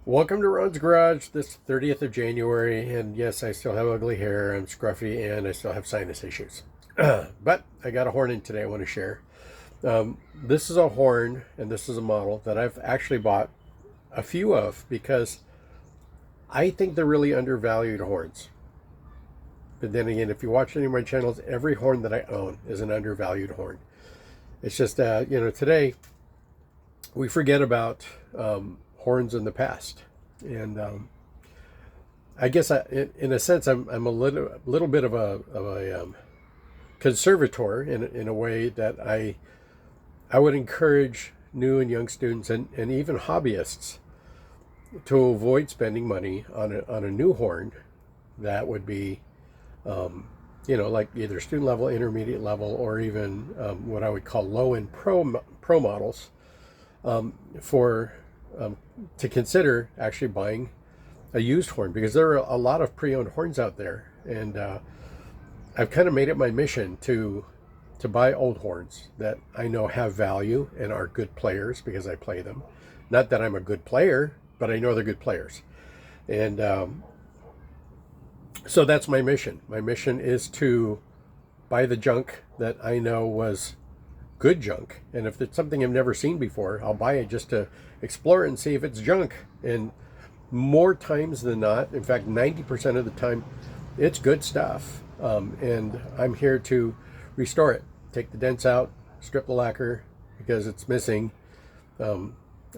Welcome to Ron's Garage this 30th of January, and yes, I still have ugly hair, I'm scruffy, and I still have sinus issues. But I got a horn in today I want to share. This is a horn, and this is a model that I've actually bought a few of because I think they're really undervalued horns. But then again, if you watch any of my channels, every horn that I own is an undervalued horn. It's just, today we forget about horns in the past. And I guess in a sense, I'm a little bit of a conservator in a way that I would encourage new and young students and even hobbyists to avoid spending money on a new horn that would be, like either student level, intermediate level, or even what I would call low end pro models for to consider actually buying a used horn, because there are a lot of pre-owned horns out there, and I've kind of made it my mission to buy old horns that I know have value and are good players because I play them. Not that I'm a good player, but I know they're good players, and so that's my mission. My mission is to buy the junk that I know was good junk, and if it's something I've never seen before, I'll buy it just to explore it and see if it's junk. And more times than not, in fact 90% of the time, it's good stuff, and I'm here to restore it, take the dents out, strip the lacquer because it's missing,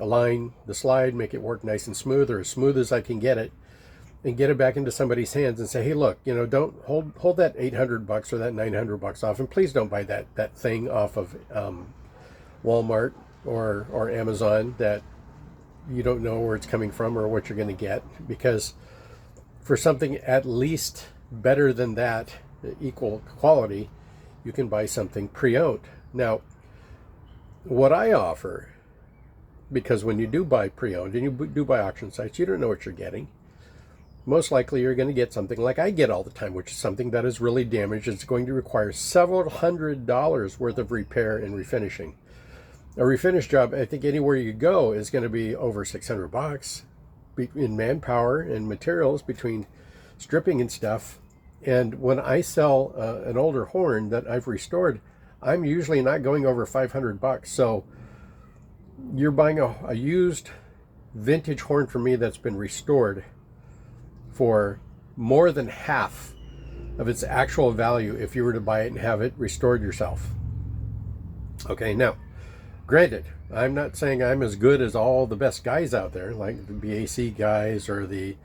align the slide, make it work nice and smooth, or as smooth as I can get it, and get it back into somebody's hands and say, hey, look, don't hold that $800 or that $900 off, and please don't buy that thing off of Walmart or Amazon that you don't know where it's coming from or what you're going to get, because for something at least better than that, equal quality, you can buy something pre-owned. Now, what I offer, because when you do buy pre-owned and you do buy auction sites, you don't know what you're getting. Most likely you're going to get something like I get all the time, which is something that is really damaged. It's going to require several $100s worth of repair and refinishing. A refinish job, I think anywhere you go, is going to be over $600 in manpower and materials between stripping and stuff. And when I sell an older horn that I've restored, I'm usually not going over $500. So you're buying a used vintage horn from me that's been restored for more than half of its actual value if you were to buy it and have it restored yourself. Okay, now, granted, I'm not saying I'm as good as all the best guys out there, like the BAC guys or the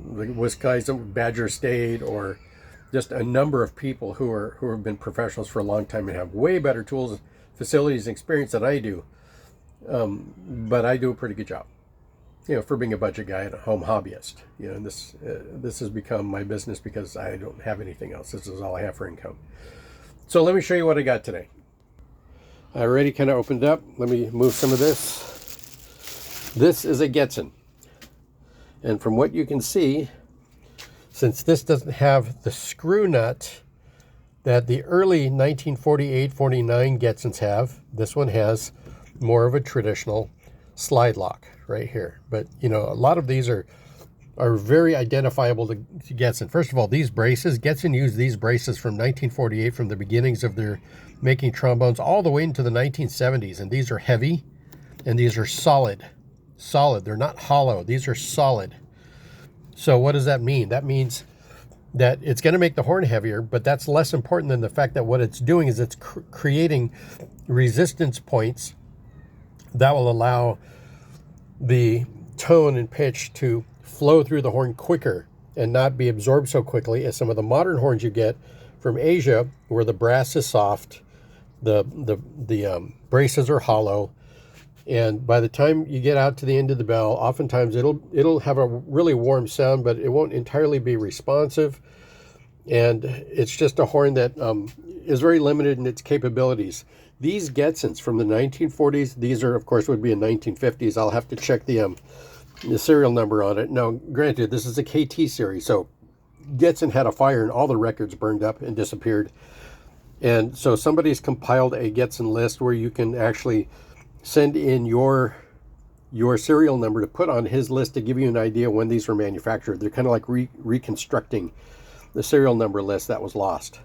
Wisconsin Badger State, or just a number of people who have been professionals for a long time and have way better tools, facilities, and experience than I do. But I do a pretty good job, for being a budget guy and a home hobbyist. And this has become my business because I don't have anything else. This is all I have for income. So let me show you what I got today. I already kind of opened up. Let me move some of this. This is a Getzen. And from what you can see, since this doesn't have the screw nut that the early 1948-49 Getzens have, this one has more of a traditional slide lock right here. But a lot of these are very identifiable to Getzen. First of all, these braces, Getzen used these braces from 1948, from the beginnings of their making trombones all the way into the 1970s. And these are heavy, and these are solid. They're not hollow. These are solid. So what does that mean? That means that it's going to make the horn heavier, but that's less important than the fact that what it's doing is it's creating resistance points that will allow the tone and pitch to flow through the horn quicker and not be absorbed so quickly as some of the modern horns you get from Asia, where the brass is soft, the braces are hollow, and by the time you get out to the end of the bell, oftentimes it'll have a really warm sound, but it won't entirely be responsive, and it's just a horn that is very limited in its capabilities. These Getzens from the 1940s, these are, of course, would be in 1950s. I'll have to check the serial number on it. Now, granted, this is a KT series, so Getzen had a fire and all the records burned up and disappeared. And so somebody's compiled a Getzen list where you can actually send in your your serial number to put on his list to give you an idea when these were manufactured. They're kind of like reconstructing the serial number list that was lost.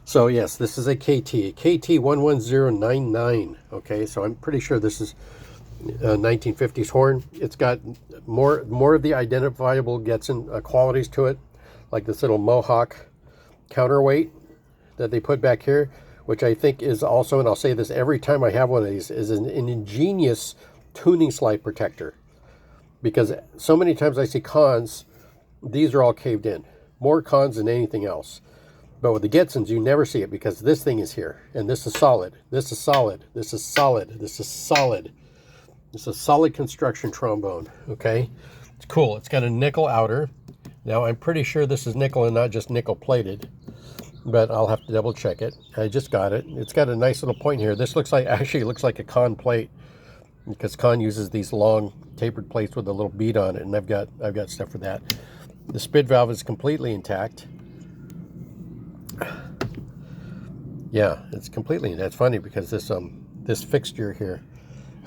So yes, this is a KT 11099. Okay, so I'm pretty sure this is a 1950s horn. It's got more of the identifiable Getzen qualities to it, like this little Mohawk counterweight that they put back here, which I think is also, and I'll say this every time I have one of these, is an ingenious tuning slide protector. Because so many times I see cons, these are all caved in. More cons than anything else. But with the Getzens, you never see it because this thing is here. And this is solid. This is solid. This is solid. This is solid. It's a solid construction trombone. Okay? It's cool. It's got a nickel outer. Now, I'm pretty sure this is nickel and not just nickel plated. But I'll have to double check it. I just got it. It's got a nice little point here. This actually looks like a con plate, because con uses these long tapered plates with a little bead on it, and I've got stuff for that. The spit valve is completely intact. Yeah, it's completely. That's funny because this fixture here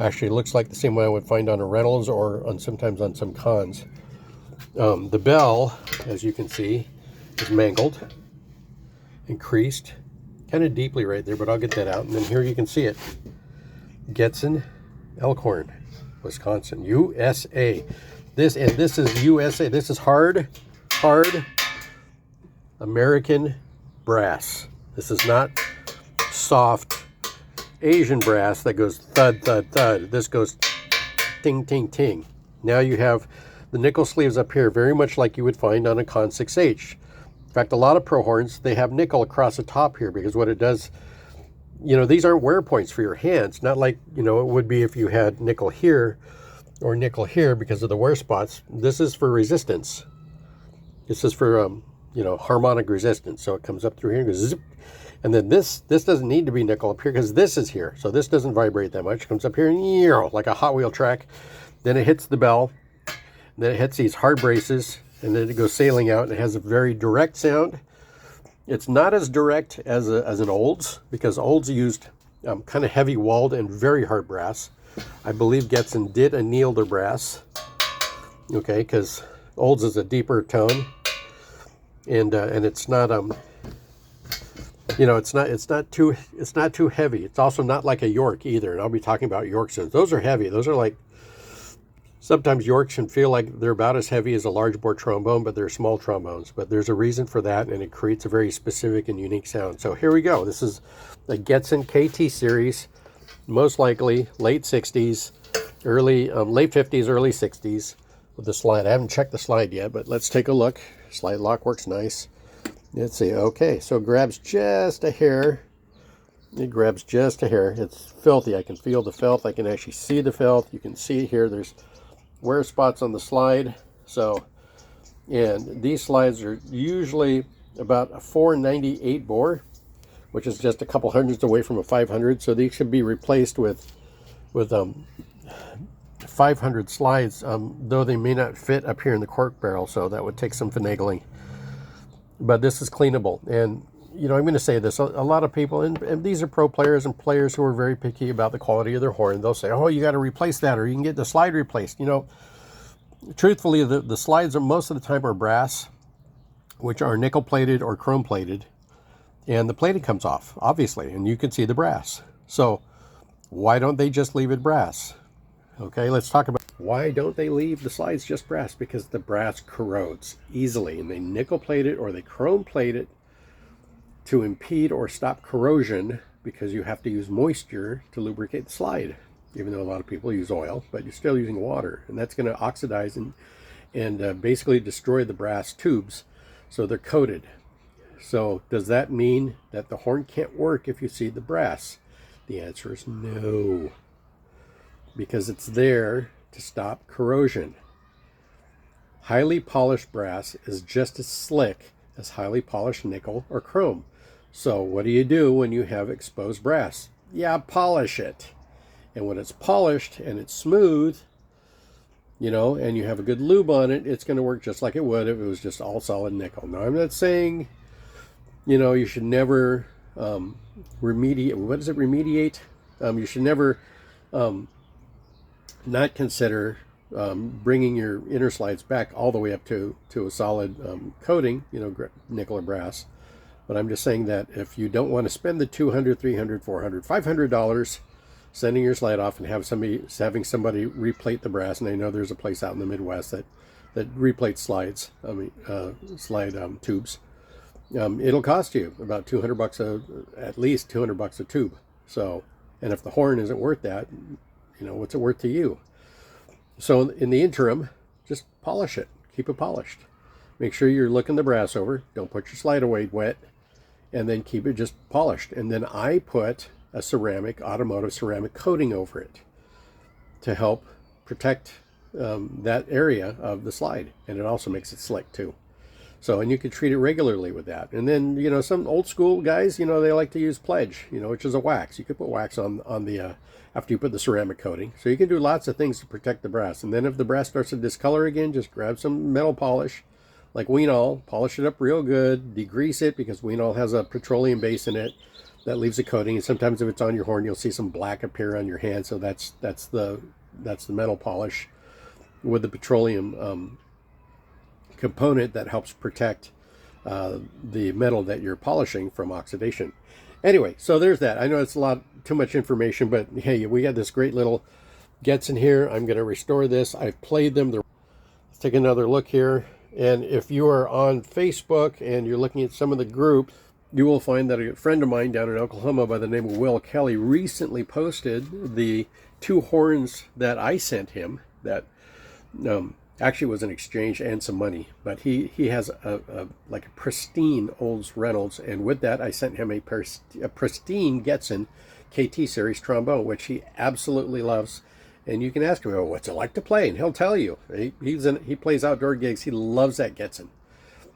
actually looks like the same one I would find on a Reynolds or sometimes on some cons. The bell, as you can see, is mangled and creased, kind of deeply right there, but I'll get that out. And then here you can see it. Getzen Elkhorn, Wisconsin, USA. This is USA. This is hard American brass. This is not soft Asian brass that goes thud, thud, thud. This goes ting, ting, ting. Now you have the nickel sleeves up here, very much like you would find on a Con 6H. In fact, a lot of pro horns, they have nickel across the top here, because what it does, these aren't wear points for your hands. Not like, it would be if you had nickel here or nickel here because of the wear spots. This is for resistance. This is for, harmonic resistance. So it comes up through here and goes zip. And then this doesn't need to be nickel up here because this is here. So this doesn't vibrate that much. It comes up here and like a Hot Wheel track. Then it hits the bell. Then it hits these hard braces. And then it goes sailing out. And it has a very direct sound. It's not as direct as an Olds, because Olds used kind of heavy walled and very hard brass. I believe Getzen did anneal their brass. Okay, because Olds is a deeper tone. And it's not it's not too heavy. It's also not like a York either. And I'll be talking about Yorks. Those are heavy. Those are like, sometimes Yorks can feel like they're about as heavy as a large bore trombone, but they're small trombones. But there's a reason for that, and it creates a very specific and unique sound. So here we go. This is the Getzen KT series, most likely late 60s, late 50s, early 60s with the slide. I haven't checked the slide yet, but let's take a look. Slide lock works nice. Let's see. Okay, so it grabs just a hair. It grabs just a hair. It's filthy. I can feel the filth. I can actually see the filth. You can see it here. There's wear spots on the slide. So, and these slides are usually about a 498 bore, which is just a couple hundreds away from a 500. So these should be replaced with 500 slides, though they may not fit up here in the cork barrel. So that would take some finagling. But this is cleanable. And, I'm going to say this, a lot of people, and these are pro players and players who are very picky about the quality of their horn. They'll say, oh, you got to replace that, or you can get the slide replaced. Truthfully, the slides most of the time are brass, which are nickel plated or chrome plated. And the plating comes off, obviously, and you can see the brass. So why don't they just leave it brass? Okay, let's talk about why don't they leave the slides just brass? Because the brass corrodes easily, and they nickel plate it or they chrome plate it to impede or stop corrosion, because you have to use moisture to lubricate the slide, even though a lot of people use oil, but you're still using water, and that's going to oxidize and basically destroy the brass tubes, so they're coated. So does that mean that the horn can't work if you see the brass? The answer is no, because it's there to stop corrosion. Highly polished brass is just as slick as highly polished nickel or chrome. So what do you do when you have exposed brass? Yeah, polish it. And when it's polished and it's smooth, and you have a good lube on it, it's going to work just like it would if it was just all solid nickel. Now, I'm not saying, you should never remediate. What does it remediate? You should never not consider bringing your inner slides back all the way up to a solid coating, nickel or brass. But I'm just saying that if you don't want to spend the $200, $300, $400, $500 sending your slide off and having somebody replate the brass, and I know there's a place out in the Midwest that replates slides, slide tubes. It'll cost you about $200 at least $200 a tube. So, and if the horn isn't worth that, what's it worth to you? So in the interim, just polish it. Keep it polished. Make sure you're looking the brass over. Don't put your slide away wet, and then keep it just polished. And then I put a automotive ceramic coating over it to help protect that area of the slide, and it also makes it slick too. So, and you can treat it regularly with that. And then, some old school guys, they like to use Pledge, which is a wax. You could put wax on the, after you put the ceramic coating. So you can do lots of things to protect the brass. And then if the brass starts to discolor again, just grab some metal polish, like Wienol, polish it up real good, degrease it, because Wienol has a petroleum base in it that leaves a coating. And sometimes if it's on your horn, you'll see some black appear on your hand. So that's the metal polish with the petroleum component that helps protect the metal that you're polishing from oxidation. Anyway, so there's that. I know it's too much information, but hey, we got this great little Getzen here. I'm going to restore this. I've played them. Let's take another look here. And if you are on Facebook and you're looking at some of the groups, you will find that a friend of mine down in Oklahoma by the name of Will Kelly recently posted the 2 horns that I sent him that actually was an exchange and some money. But he has a pristine Olds Reynolds, and with that I sent him a pristine Getzen KT series trombone, which he absolutely loves. And you can ask him, oh, what's it like to play? And he'll tell you. He plays outdoor gigs. He loves that Getzen.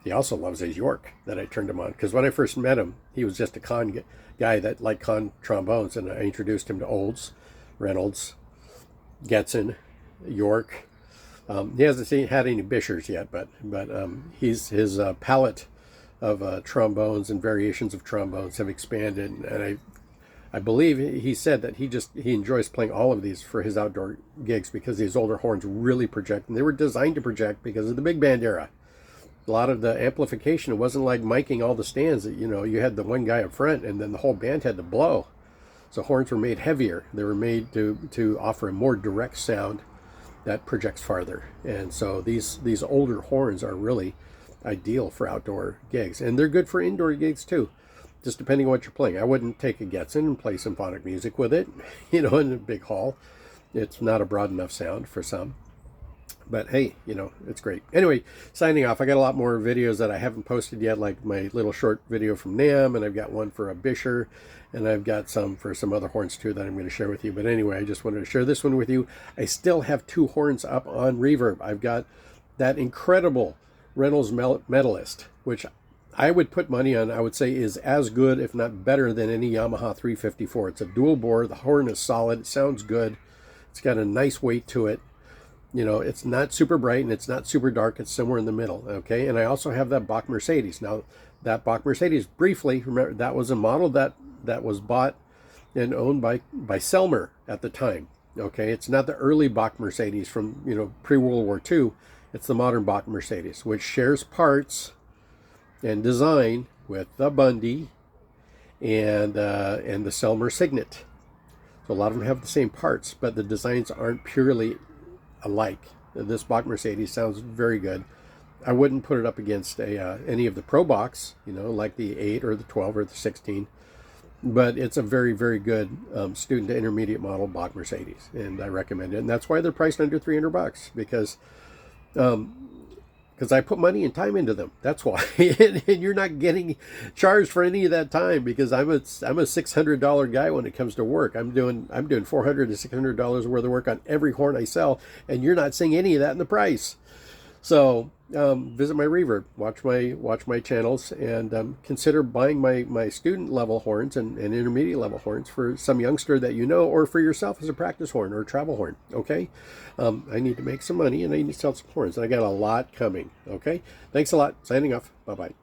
He also loves his York that I turned him on. Because when I first met him, he was just a con guy that liked con trombones. And I introduced him to Olds, Reynolds, Getzen, York. He hasn't had any Bishers yet, but his palette of trombones and variations of trombones have expanded. And I believe he said that he enjoys playing all of these for his outdoor gigs because these older horns really project, and they were designed to project because of the big band era. A lot of the amplification, it wasn't like miking all the stands that, you had the one guy up front and then the whole band had to blow. So horns were made heavier. They were made to offer a more direct sound that projects farther. And so these older horns are really ideal for outdoor gigs, and they're good for indoor gigs too, just depending on what you're playing. I wouldn't take a Getzen and play symphonic music with it, in a big hall. It's not a broad enough sound for some. But hey, it's great. Anyway, signing off. I got a lot more videos that I haven't posted yet, like my little short video from NAMM, and I've got one for a Bisher, and I've got some for some other horns too that I'm going to share with you. But anyway, I just wanted to share this one with you. I still have 2 horns up on reverb. I've got that incredible Reynolds Medalist, which I would put money on, I would say is as good, if not better, than any Yamaha 354. It's a dual bore. The horn is solid. It sounds good. It's got a nice weight to it. It's not super bright and it's not super dark. It's somewhere in the middle, okay? And I also have that Bach Mercedes. Now, that Bach Mercedes, briefly, remember, that was a model that was bought and owned by Selmer at the time, okay? It's not the early Bach Mercedes from, pre-World War II. It's the modern Bach Mercedes, which shares parts and design with the Bundy and the Selmer Signet. So a lot of them have the same parts, but the designs aren't purely alike. This Bach Mercedes sounds very good. I wouldn't put it up against any of the Pro Bachs, like the 8 or the 12 or the 16, but it's a very, very good student to intermediate model Bach Mercedes, and I recommend it. And that's why they're priced under $300, because I put money and time into them. That's why. And you're not getting charged for any of that time, because I'm a $600 guy when it comes to work. I'm doing $400 to $600 worth of work on every horn I sell, and you're not seeing any of that in the price. So visit my reverb, watch my channels, and consider buying my student level horns and intermediate level horns for some youngster that or for yourself as a practice horn or a travel horn. Okay, I need to make some money and I need to sell some horns, and I got a lot coming. Okay, thanks a lot. Signing off. Bye bye.